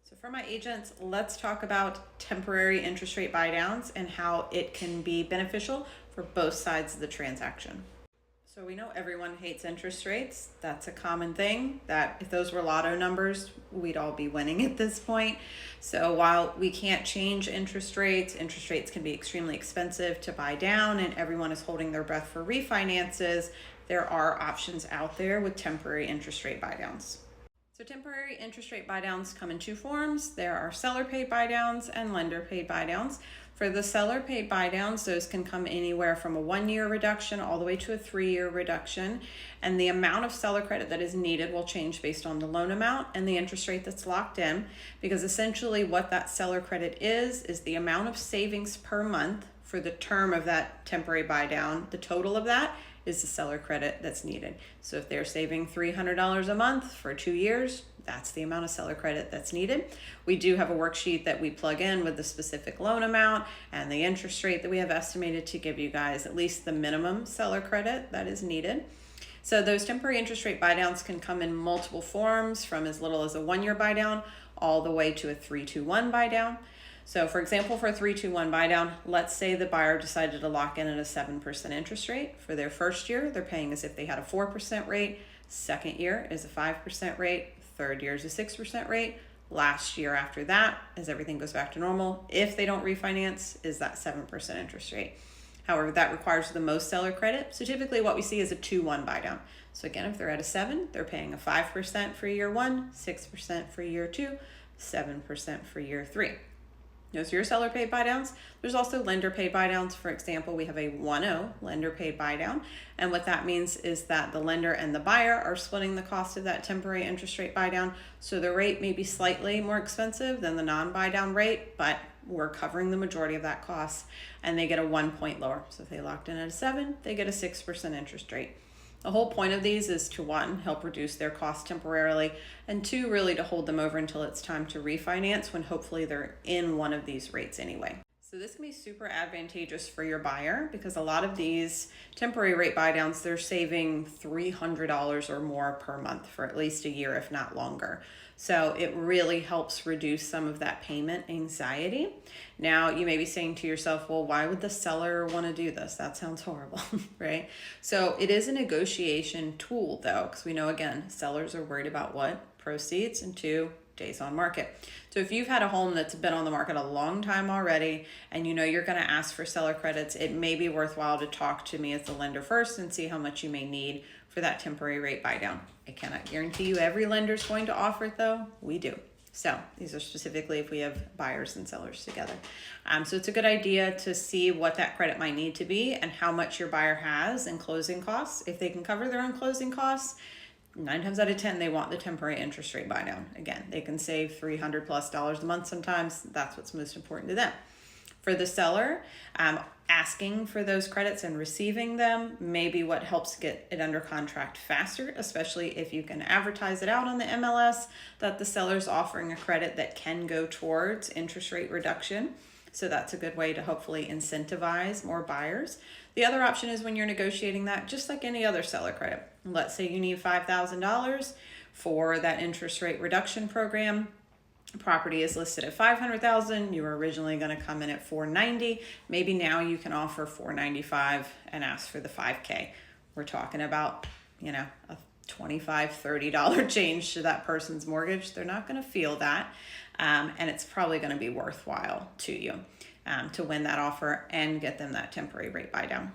So for my agents, let's talk about temporary interest rate buy downs and how it can be beneficial for both sides of the transaction. So we know everyone hates interest rates. That's a common thing, that if those were lotto numbers, we'd all be winning at this point. So while we can't change interest rates can be extremely expensive to buy down and everyone is holding their breath for refinances, there are options out there with temporary interest rate buy downs. So temporary interest rate buydowns come in two forms. There are seller paid buydowns and lender paid buydowns. For the seller paid buydowns, those can come anywhere from a 1-year reduction all the way to a 3-year reduction. And the amount of seller credit that is needed will change based on the loan amount and the interest rate that's locked in, because essentially what that seller credit is the amount of savings per month for the term of that temporary buydown. The total of that is the seller credit that's needed. So if they're saving $300 a month for 2 years, that's the amount of seller credit that's needed. We do have a worksheet that we plug in with the specific loan amount and the interest rate that we have estimated to give you guys at least the minimum seller credit that is needed. So those temporary interest rate buydowns can come in multiple forms, from as little as a 1-year buydown all the way to a 3-2-1 buydown. So for example, for a 3-2-1 buydown, let's say the buyer decided to lock in at a 7% interest rate. For their first year, they're paying as if they had a 4% rate. Second year is a 5% rate. Third year is a 6% rate. Last year after that, as everything goes back to normal, if they don't refinance, is that 7% interest rate. However, that requires the most seller credit. So typically what we see is a 2-1 buydown. So again, if they're at a 7, they're paying a 5% for year 1, 6% for year 2, 7% for year 3. Those are your seller paid buydowns. There's also lender paid buydowns. For example, we have a 1-0 lender paid buydown. And what that means is that the lender and the buyer are splitting the cost of that temporary interest rate buydown. So the rate may be slightly more expensive than the non-buydown rate, but we're covering the majority of that cost, and they get a 1 point lower. So if they locked in at a 7, they get a 6% interest rate. The whole point of these is to, 1, help reduce their costs temporarily, and 2, really to hold them over until it's time to refinance, when hopefully they're in one of these rates anyway. So this can be super advantageous for your buyer, because a lot of these temporary rate buydowns, they're saving $300 or more per month for at least a year, if not longer. So it really helps reduce some of that payment anxiety. Now, you may be saying to yourself, well, why would the seller want to do this? That sounds horrible, right? So it is a negotiation tool, though, because we know, again, sellers are worried about what? Proceeds, and 2, days on market. So if you've had a home that's been on the market a long time already and you know you're going to ask for seller credits, it may be worthwhile to talk to me as the lender first and see how much you may need for that temporary rate buydown. I cannot guarantee you every lender is going to offer it, though. We do. So these are specifically if we have buyers and sellers together. So it's a good idea to see what that credit might need to be and how much your buyer has in closing costs. If they can cover their own closing costs, 9 times out of 10, they want the temporary interest rate buydown. Again, they can save $300+ a month sometimes. That's what's most important to them. For the seller, asking for those credits and receiving them may be what helps get it under contract faster, especially if you can advertise it out on the MLS that the seller's offering a credit that can go towards interest rate reduction. So that's a good way to hopefully incentivize more buyers. The other option is when you're negotiating that, just like any other seller credit. Let's say you need $5,000 for that interest rate reduction program. Property is listed at $500,000. You were originally going to come in at $490,000. Maybe now you can offer $495,000 and ask for the $5,000. We're talking about, a $25, $30 change to that person's mortgage. They're not going to feel that, and it's probably going to be worthwhile to you to win that offer and get them that temporary rate buydown.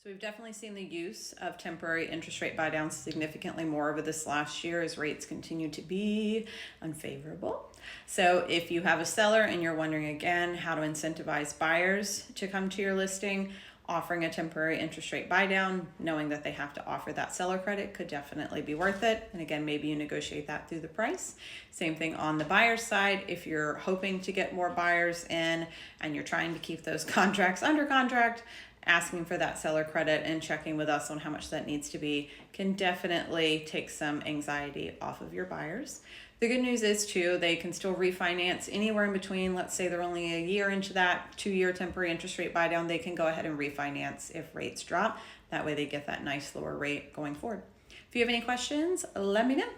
So we've definitely seen the use of temporary interest rate buydowns significantly more over this last year as rates continue to be unfavorable. So if you have a seller and you're wondering again how to incentivize buyers to come to your listing, offering a temporary interest rate buydown, knowing that they have to offer that seller credit, could definitely be worth it. And again, maybe you negotiate that through the price. Same thing on the buyer's side. If you're hoping to get more buyers in and you're trying to keep those contracts under contract, asking for that seller credit and checking with us on how much that needs to be can definitely take some anxiety off of your buyers. The good news is too, they can still refinance anywhere in between. Let's say they're only a year into that 2-year temporary interest rate buydown, they can go ahead and refinance if rates drop. That way they get that nice lower rate going forward. If you have any questions, let me know.